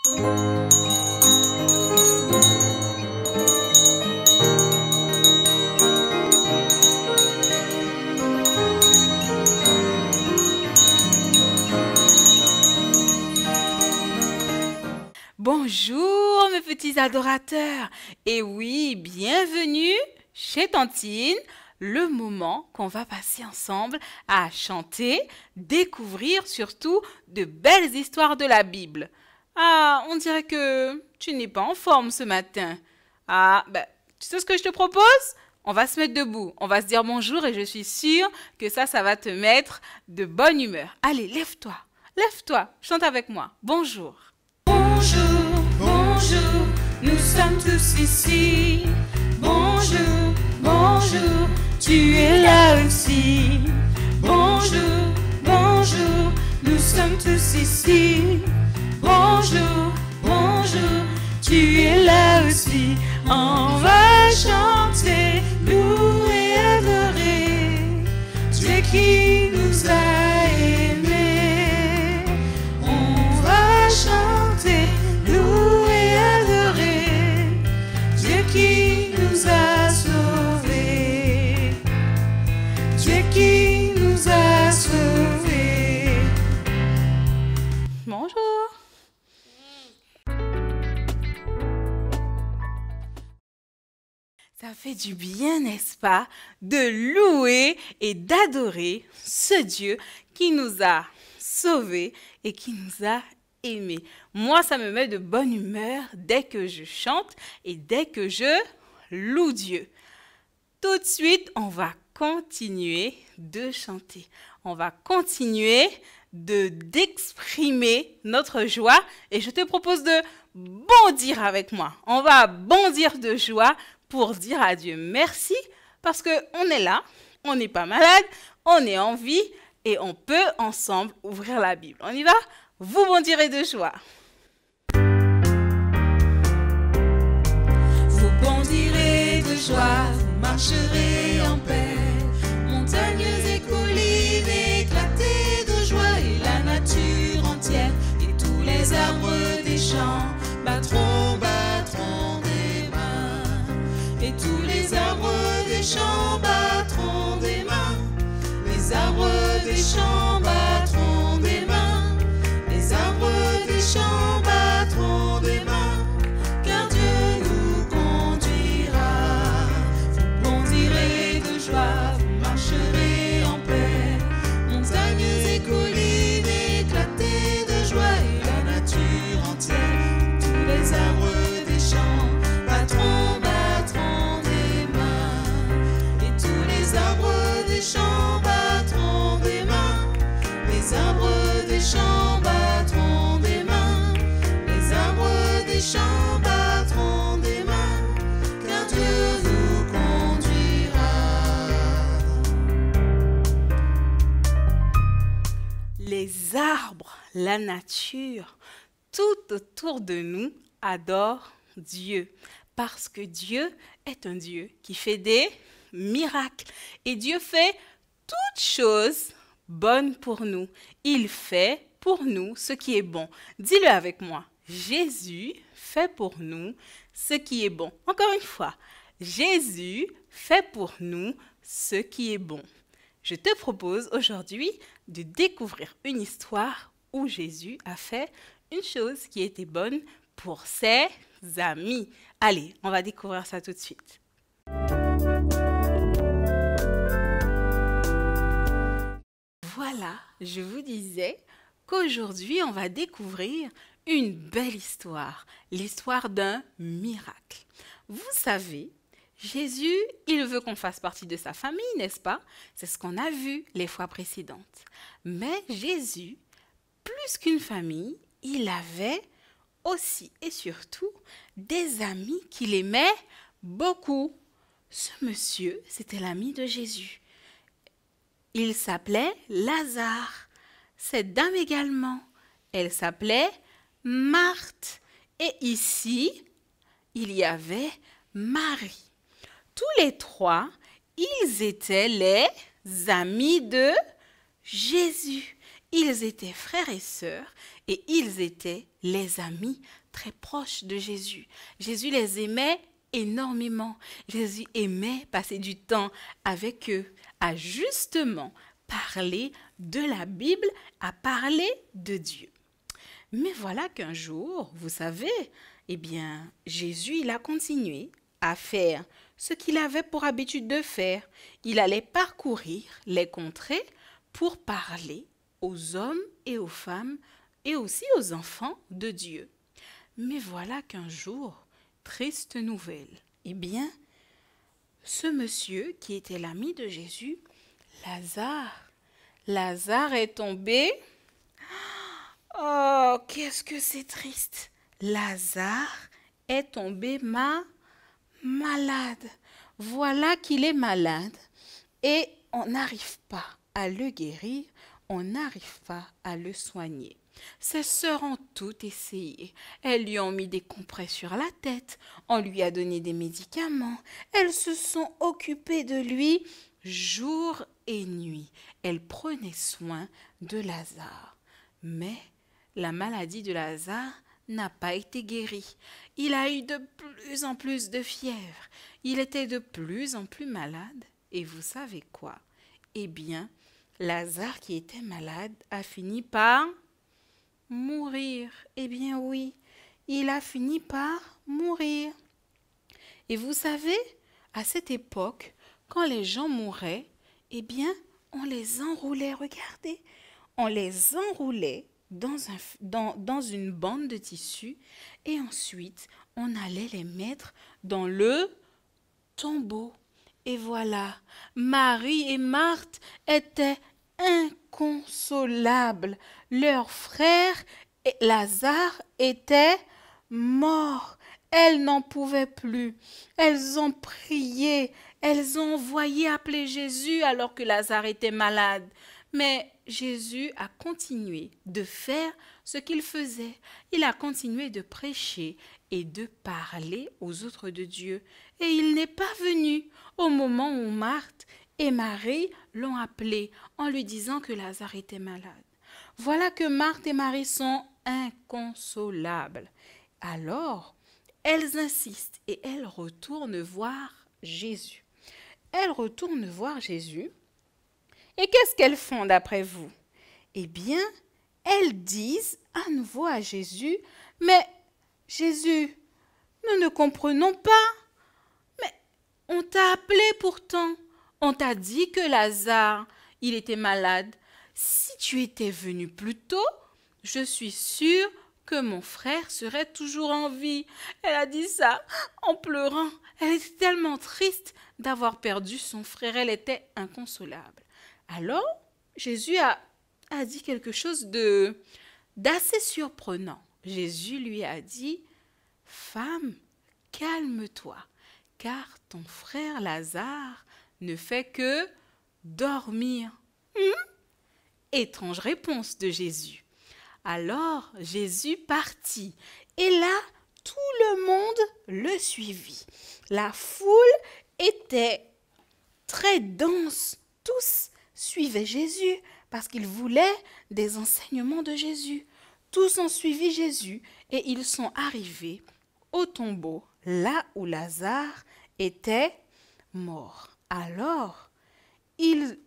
Bonjour mes petits adorateurs, et oui, bienvenue chez Tantine, le moment qu'on va passer ensemble à chanter, découvrir surtout de belles histoires de la Bible. Ah, on dirait que tu n'es pas en forme ce matin. Ah, tu sais ce que je te propose? On va se mettre debout, on va se dire bonjour et je suis sûre que ça va te mettre de bonne humeur. Allez, lève-toi, chante avec moi. Bonjour. Bonjour, bonjour, nous sommes tous ici. Bonjour, bonjour, tu es là aussi. Bonjour, bonjour, nous sommes tous ici. Bonjour, bonjour, tu es là aussi. On va chanter, louer, adorer Dieu qui nous a aimés. On va chanter, louer, adorer Dieu qui nous a sauvés. Dieu qui nous a sauvés. Bonjour. Ça fait du bien, n'est-ce pas, de louer et d'adorer ce Dieu qui nous a sauvés et qui nous a aimés. Moi, ça me met de bonne humeur dès que je chante et dès que je loue Dieu. Tout de suite, on va continuer de chanter. On va continuer d'exprimer notre joie et je te propose de bondir avec moi. On va bondir de joie pour dire à Dieu merci parce qu'on est là, on n'est pas malade, on est en vie et on peut ensemble ouvrir la Bible. On y va? Vous bondirez de joie. Vous bondirez de joie, vous marcherez en paix. Montagnes et collines éclatées de joie et la nature entière et tous les arbres des champs battront des mains. Et tous les arbres des champs battront des mains. Les arbres des champs battront des mains. Les arbres des champs battront des mains. Car Dieu nous conduira. Vous bondirez de joie, vous marcherez en paix. Montagnes et collines éclatées de joie et la nature entière. Tous les arbres des champs battront des mains. Et tous les arbres des champs battront des mains. Les arbres des champs battront des mains. Les arbres des champs battront des mains. Car Dieu nous conduira. Les arbres, la nature, tout autour de nous adorent Dieu. Parce que Dieu est un Dieu qui fait des miracles. Et Dieu fait toutes choses bonnes pour nous. Il fait pour nous ce qui est bon. Dis-le avec moi. Jésus fait pour nous ce qui est bon. Encore une fois. Jésus fait pour nous ce qui est bon. Je te propose aujourd'hui de découvrir une histoire où Jésus a fait une chose qui était bonne pour ses amis. Allez, on va découvrir ça tout de suite. Voilà, je vous disais qu'aujourd'hui, on va découvrir une belle histoire, l'histoire d'un miracle. Vous savez, Jésus, il veut qu'on fasse partie de sa famille, n'est-ce pas? C'est ce qu'on a vu les fois précédentes. Mais Jésus, plus qu'une famille, il avait aussi et surtout des amis qu'il aimait beaucoup. Ce monsieur, c'était l'ami de Jésus. Il s'appelait Lazare. Cette dame également, elle s'appelait Marthe. Et ici, il y avait Marie. Tous les trois, ils étaient les amis de Jésus. Ils étaient frères et sœurs et ils étaient les amis très proches de Jésus. Jésus les aimait énormément. Jésus aimait passer du temps avec eux, à justement parler de la Bible, à parler de Dieu. Mais voilà qu'un jour, vous savez, eh bien, Jésus, il a continué à faire ce qu'il avait pour habitude de faire. Il allait parcourir les contrées pour parler aux hommes et aux femmes et aussi aux enfants de Dieu. Mais voilà qu'un jour, triste nouvelle, eh bien, ce monsieur qui était l'ami de Jésus, Lazare est tombé. Oh, qu'est-ce que c'est triste. Lazare est tombé malade. Voilà qu'il est malade et on n'arrive pas à le guérir, on n'arrive pas à le soigner. Ses sœurs ont tout essayé. Elles lui ont mis des compresses sur la tête, on lui a donné des médicaments, elles se sont occupées de lui jour et nuit. Elles prenaient soin de Lazare. Mais la maladie de Lazare n'a pas été guérie. Il a eu de plus en plus de fièvre. Il était de plus en plus malade. Et vous savez quoi? Eh bien, Lazare qui était malade a fini par mourir. Eh bien oui, il a fini par mourir. Et vous savez, à cette époque, quand les gens mouraient, eh bien, on les enroulait, regardez, on les enroulait dans une bande de tissu et ensuite, on allait les mettre dans le tombeau. Et voilà, Marie et Marthe étaient inconsolables. Leur frère Lazare était mort. Elles n'en pouvaient plus. Elles ont prié. Elles ont envoyé appeler Jésus alors que Lazare était malade. Mais Jésus a continué de faire ce qu'il faisait. Il a continué de prêcher et de parler aux autres de Dieu. Et il n'est pas venu au moment où Marthe et Marie l'ont appelé en lui disant que Lazare était malade. Voilà que Marthe et Marie sont inconsolables. Alors, elles insistent et elles retournent voir Jésus. Elles retournent voir Jésus. Et qu'est-ce qu'elles font d'après vous? Eh bien, elles disent à nouveau à Jésus, « Mais Jésus, nous ne comprenons pas. Mais on t'a appelé pourtant. On t'a dit que Lazare, il était malade. Si tu étais venu plus tôt, je suis sûre que mon frère serait toujours en vie. » Elle a dit ça en pleurant. Elle était tellement triste d'avoir perdu son frère. Elle était inconsolable. Alors, Jésus a dit quelque chose d'assez surprenant. Jésus lui a dit, « Femme, calme-toi, car ton frère Lazare ne fait que dormir. » Étrange réponse de Jésus. Alors Jésus partit et là, tout le monde le suivit. La foule était très dense. Tous suivaient Jésus parce qu'ils voulaient des enseignements de Jésus. Tous ont suivi Jésus et ils sont arrivés au tombeau, là où Lazare était mort. Alors, ils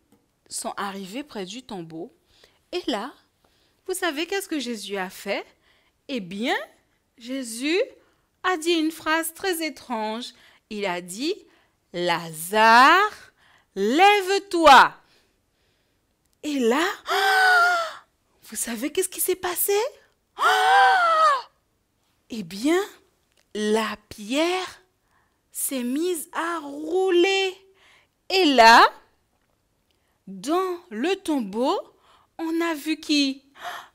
sont arrivés près du tombeau et là, vous savez qu'est-ce que Jésus a fait? Eh bien, Jésus a dit une phrase très étrange. Il a dit, « Lazare, lève-toi !» Et là, vous savez qu'est-ce qui s'est passé? Eh bien, la pierre s'est mise à rouler. Et là, dans le tombeau, on a vu qui?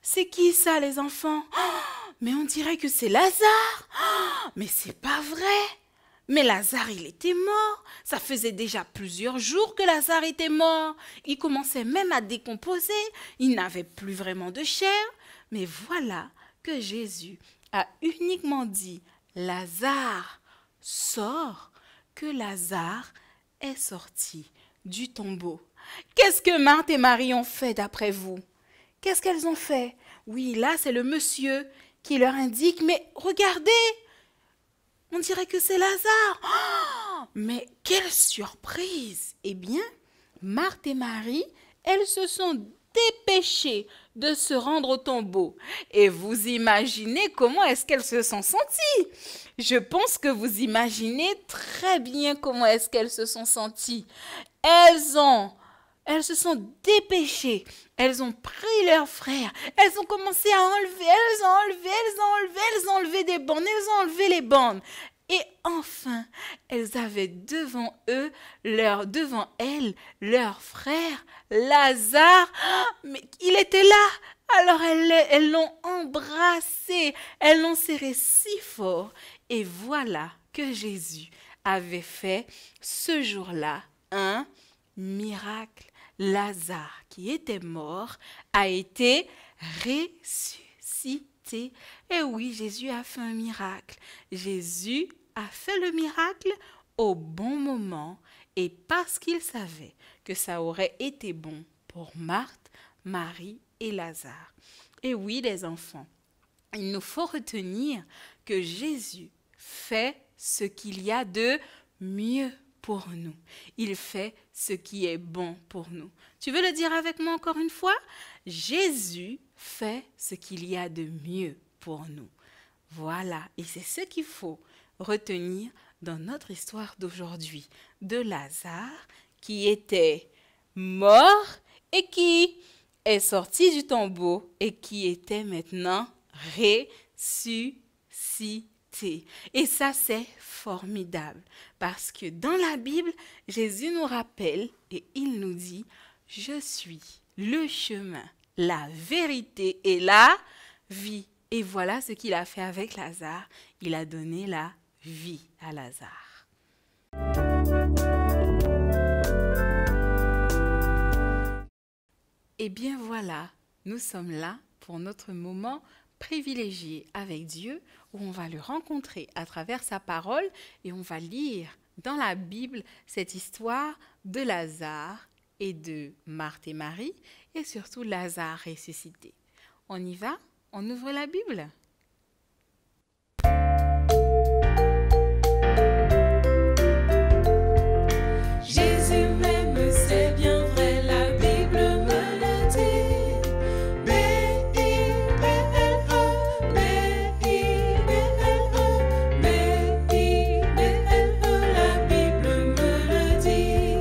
C'est qui ça, les enfants? Mais on dirait que c'est Lazare. Mais c'est pas vrai. Mais Lazare, il était mort. Ça faisait déjà plusieurs jours que Lazare était mort. Il commençait même à décomposer. Il n'avait plus vraiment de chair. Mais voilà que Jésus a uniquement dit « Lazare, sors », que Lazare est sorti du tombeau. Qu'est-ce que Marthe et Marie ont fait d'après vous? Qu'est-ce qu'elles ont fait? Oui, là, c'est le monsieur qui leur indique, mais regardez, on dirait que c'est Lazare. Oh, mais quelle surprise! Eh bien, Marthe et Marie, elles se sont dépêchées de se rendre au tombeau. Et vous imaginez comment est-ce qu'elles se sont senties? Je pense que vous imaginez très bien comment est-ce qu'elles se sont senties. Elles se sont dépêchées. Elles ont pris leurs frères. Elles ont commencé à enlever. Elles ont enlevé des bandes. Elles ont enlevé les bandes. Et enfin, elles avaient devant elles, leur frère, Lazare. Mais il était là. Alors elles l'ont embrassé. Elles l'ont serré si fort. Et voilà que Jésus avait fait ce jour-là un miracle. Lazare, qui était mort, a été ressuscité. Et oui, Jésus a fait un miracle. Jésus a fait le miracle au bon moment et parce qu'il savait que ça aurait été bon pour Marthe, Marie et Lazare. Et oui, les enfants, il nous faut retenir que Jésus fait ce qu'il y a de mieux pour nous. Il fait ce qui est bon pour nous. Tu veux le dire avec moi encore une fois? Jésus fait ce qu'il y a de mieux pour nous. Voilà, et c'est ce qu'il faut retenir dans notre histoire d'aujourd'hui, de Lazare qui était mort et qui est sorti du tombeau et qui était maintenant ressuscité. Et ça, c'est formidable parce que dans la Bible, Jésus nous rappelle et il nous dit « Je suis le chemin, la vérité et la vie ». Et voilà ce qu'il a fait avec Lazare. Il a donné la vie à Lazare. Et bien voilà, nous sommes là pour notre moment privilégié avec Dieu où on va le rencontrer à travers sa parole et on va lire dans la Bible cette histoire de Lazare et de Marthe et Marie et surtout Lazare ressuscité. On y va? On ouvre la Bible. Jésus m'aime, c'est bien vrai, la Bible me le dit. B-I-B-L-E, B-I-B-L-E, B-I-B-L-E, la Bible me le dit.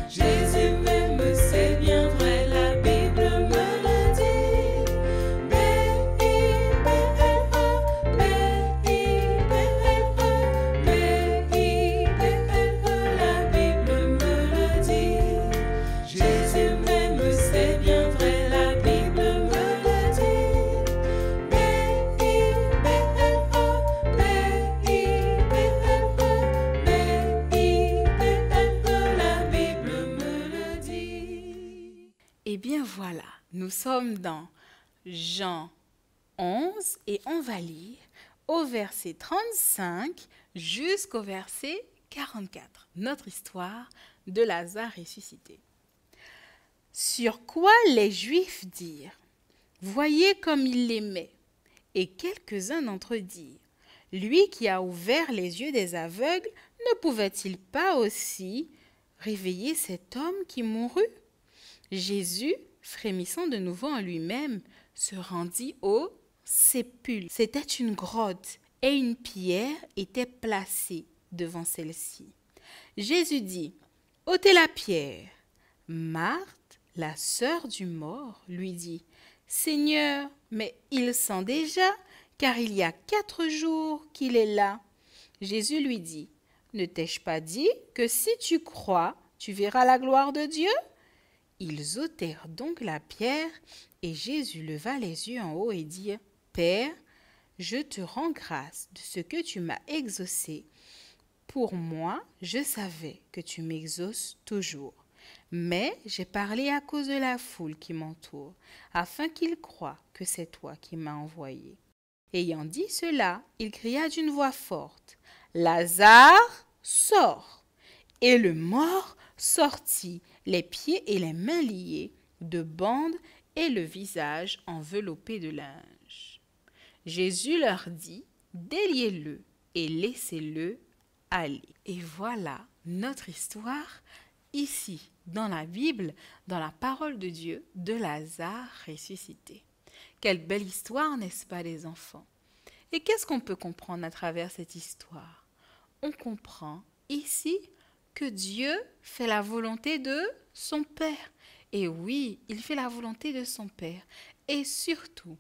Jésus m'aime, c'est bien vrai, la Bible me le dit. B-I-B-L-E, B-I-B-L-E, la Bible me le dit. Jésus m'aime, c'est bien vrai, la Bible me le dit. B-I-B-L-E, B-I-B-L-E, la Bible me le dit. Eh bien voilà, nous sommes dans Jean 11 et on va lire au verset 35 jusqu'au verset 44, notre histoire de Lazare ressuscité. Sur quoi les Juifs dirent, « Voyez comme il l'aimait. » Et quelques-uns d'entre eux dirent, « Lui qui a ouvert les yeux des aveugles, ne pouvait-il pas aussi réveiller cet homme qui mourut ?» Jésus, frémissant de nouveau en lui-même, se rendit au sépulcre. C'était une grotte et une pierre était placée devant celle-ci. Jésus dit, « ôtez la pierre. » Marthe, la sœur du mort, lui dit, « Seigneur, mais il sent déjà, car il y a 4 jours qu'il est là. » Jésus lui dit, « Ne t'ai-je pas dit que si tu crois, tu verras la gloire de Dieu ?» Ils ôtèrent donc la pierre, et Jésus leva les yeux en haut et dit, « Père, je te rends grâce de ce que tu m'as exaucé. Pour moi, je savais que tu m'exauces toujours. Mais j'ai parlé à cause de la foule qui m'entoure, afin qu'ils croient que c'est toi qui m'as envoyé. » Ayant dit cela, il cria d'une voix forte, « Lazare, sors !» Et le mort sortit, les pieds et les mains liés, de bandes et le visage enveloppé de linge. Jésus leur dit, déliez-le et laissez-le aller. Et voilà notre histoire ici, dans la Bible, dans la parole de Dieu, de Lazare ressuscité. Quelle belle histoire, n'est-ce pas les enfants? Et qu'est-ce qu'on peut comprendre à travers cette histoire? On comprend ici que Dieu fait la volonté de son Père. Et oui, il fait la volonté de son Père. Et surtout,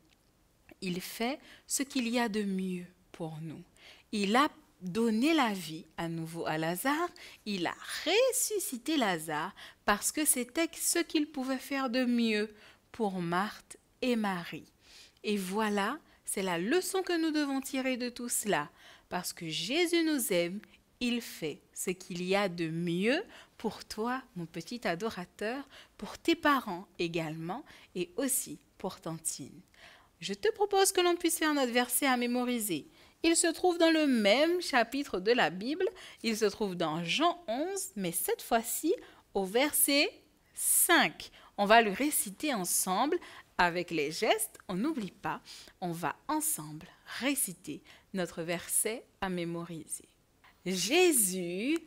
il fait ce qu'il y a de mieux pour nous. Il a donné la vie à nouveau à Lazare. Il a ressuscité Lazare parce que c'était ce qu'il pouvait faire de mieux pour Marthe et Marie. Et voilà, c'est la leçon que nous devons tirer de tout cela. Parce que Jésus nous aime, il fait ce qu'il y a de mieux pour toi, mon petit adorateur, pour tes parents également et aussi pour Tantine. Je te propose que l'on puisse faire notre verset à mémoriser. Il se trouve dans le même chapitre de la Bible, il se trouve dans Jean 11, mais cette fois-ci au verset 5. On va le réciter ensemble avec les gestes, on n'oublie pas, on va ensemble réciter notre verset à mémoriser. Jésus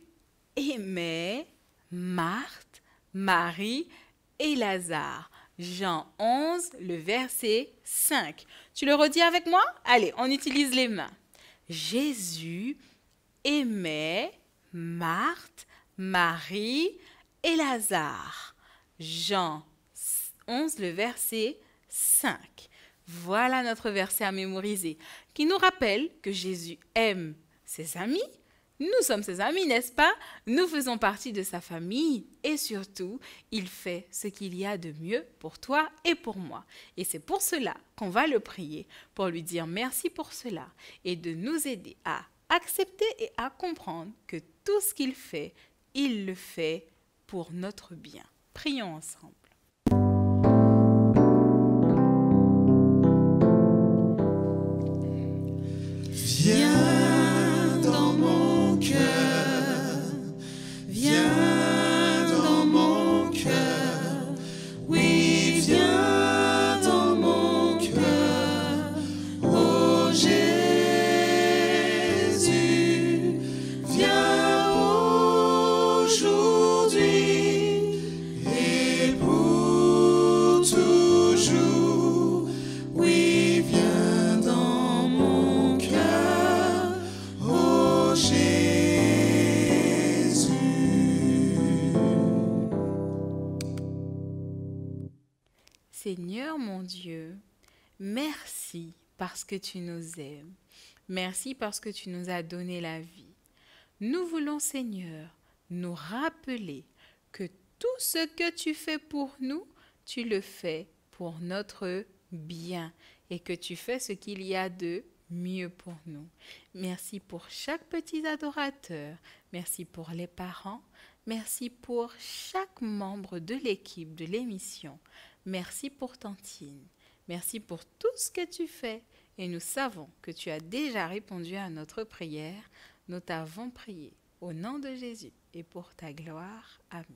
aimait Marthe, Marie et Lazare. Jean 11, le verset 5. Tu le redis avec moi? Allez, on utilise les mains. Jésus aimait Marthe, Marie et Lazare. Jean 11, le verset 5. Voilà notre verset à mémoriser, qui nous rappelle que Jésus aime ses amis. Nous sommes ses amis, n'est-ce pas? Nous faisons partie de sa famille et surtout, il fait ce qu'il y a de mieux pour toi et pour moi. Et c'est pour cela qu'on va le prier, pour lui dire merci pour cela et de nous aider à accepter et à comprendre que tout ce qu'il fait, il le fait pour notre bien. Prions ensemble. Viens dans mon cœur, viens dans mon cœur, oui, viens dans mon cœur, oh Jésus, viens aujourd'hui et pour toujours, oui, viens dans mon cœur, oh Jésus. Seigneur mon Dieu, merci parce que tu nous aimes. Merci parce que tu nous as donné la vie. Nous voulons, Seigneur, nous rappeler que tout ce que tu fais pour nous, tu le fais pour notre bien et que tu fais ce qu'il y a de mieux pour nous. Merci pour chaque petit adorateur. Merci pour les parents. Merci pour chaque membre de l'équipe de l'émission. Merci pour Tantine. Merci pour tout ce que tu fais. Et nous savons que tu as déjà répondu à notre prière. Nous t'avons prié au nom de Jésus et pour ta gloire. Amen.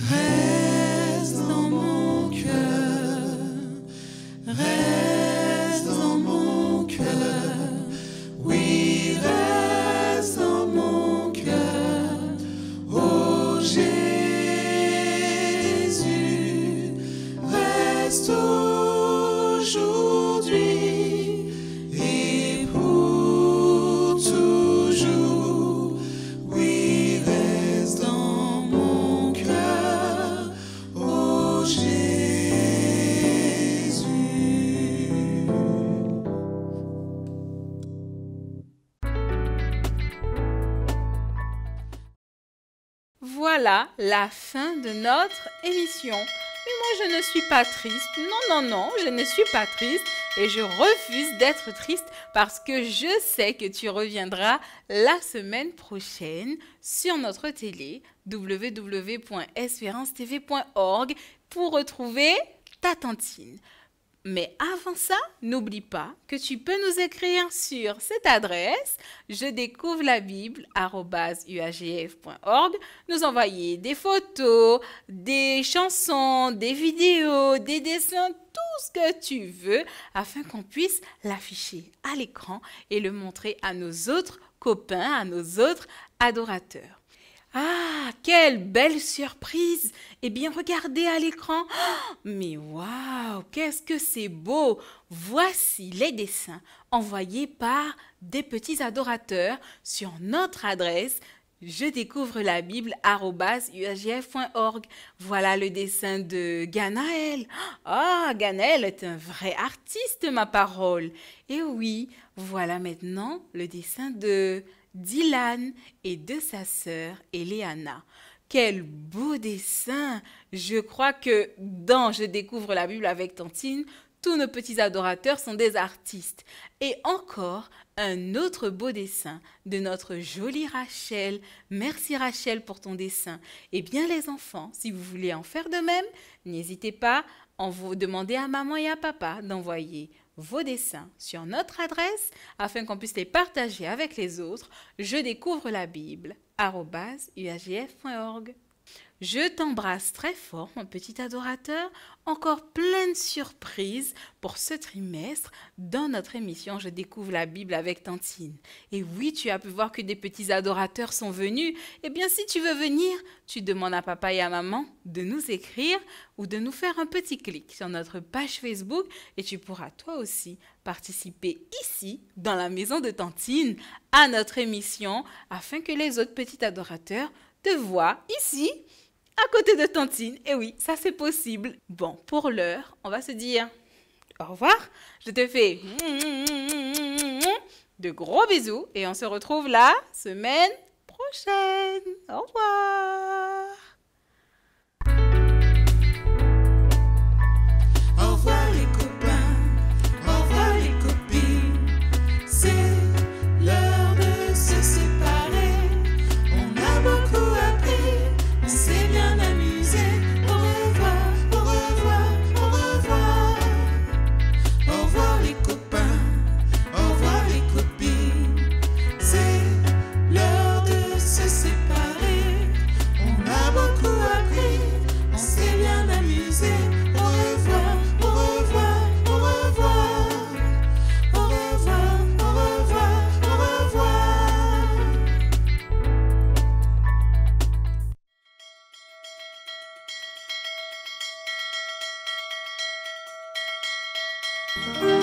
Reste dans mon cœur, reste dans mon cœur, oui, reste dans mon cœur, oh Jésus, reste aujourd'hui et pour toujours, oui, reste dans mon cœur, oh Jésus. Voilà la fin de notre émission. Mais moi, je ne suis pas triste. Non, je ne suis pas triste. Et je refuse d'être triste parce que je sais que tu reviendras la semaine prochaine sur notre télé www.espérancetv.org pour retrouver ta Tantine. Mais avant ça, n'oublie pas que tu peux nous écrire sur cette adresse je découvre la Bible @uagf.org, nous envoyer des photos, des chansons, des vidéos, des dessins, tout ce que tu veux afin qu'on puisse l'afficher à l'écran et le montrer à nos autres copains, à nos autres adorateurs. Ah, quelle belle surprise! Eh bien, regardez à l'écran. Oh, mais waouh, qu'est-ce que c'est beau! Voici les dessins envoyés par des petits adorateurs sur notre adresse je découvre la Bible @uagf.org. Voilà le dessin de Ganaël. Ah, Ganaël est un vrai artiste, ma parole. Et oui, voilà maintenant le dessin de Dylan et de sa sœur Eleana. Quel beau dessin! Je crois que dans Je découvre la Bible avec Tantine, tous nos petits adorateurs sont des artistes. Et encore un autre beau dessin de notre jolie Rachel. Merci Rachel pour ton dessin. Eh bien les enfants, si vous voulez en faire de même, n'hésitez pas à vous demander à maman et à papa d'envoyer vos dessins sur notre adresse afin qu'on puisse les partager avec les autres. Je découvre la Bible @uagf.org. Je t'embrasse très fort, mon petit adorateur. Encore plein de surprises pour ce trimestre dans notre émission Je découvre la Bible avec Tantine. Et oui, tu as pu voir que des petits adorateurs sont venus. Eh bien, si tu veux venir, tu demandes à papa et à maman de nous écrire ou de nous faire un petit clic sur notre page Facebook et tu pourras toi aussi participer ici, dans la maison de Tantine, à notre émission afin que les autres petits adorateurs te voient ici, à côté de Tantine. Et oui, ça c'est possible. Bon, pour l'heure, on va se dire au revoir. Je te fais de gros bisous et on se retrouve la semaine prochaine. Au revoir. Au revoir les copains, au revoir les copines. C'est l'heure de se séparer. On a beaucoup appris, on s'est bien amusé. Au revoir, au revoir, au revoir. Au revoir les copains, au revoir les copines. C'est l'heure de se séparer. On a beaucoup appris, on s'est bien amusé. Au revoir, au revoir, au revoir. Au revoir, au revoir, au revoir.